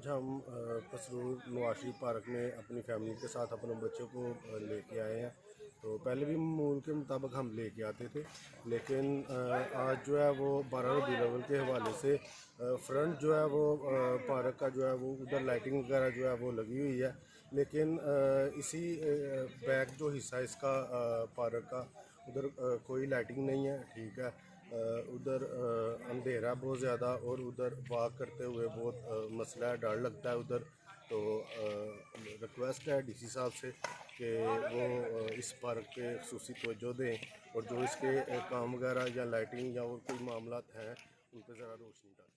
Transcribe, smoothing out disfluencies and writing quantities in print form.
आज हम कसरूर नवाज शरीफ पार्क में अपनी फैमिली के साथ अपने बच्चों को लेके आए हैं। तो पहले भी मामूल के मुताबिक हम लेके आते थे, लेकिन आज जो है वो 12 रबी अव्वल के हवाले से फ्रंट जो है वो पार्क का जो है वो उधर लाइटिंग वगैरह जो है वो लगी हुई है, लेकिन इसी बैक जो हिस्सा इसका पार्क का उधर कोई लाइटिंग नहीं है। ठीक है, उधर अंधेरा बहुत ज़्यादा और उधर वॉक करते हुए बहुत मसला है, डर लगता है उधर। तो रिक्वेस्ट है डीसी साहब से कि वो इस पार्क पे खसूसी तवज्जो दें और जो इसके काम वगैरह या लाइटिंग या और कोई मामला हैं उन पर ज़रा रोशनी डालें।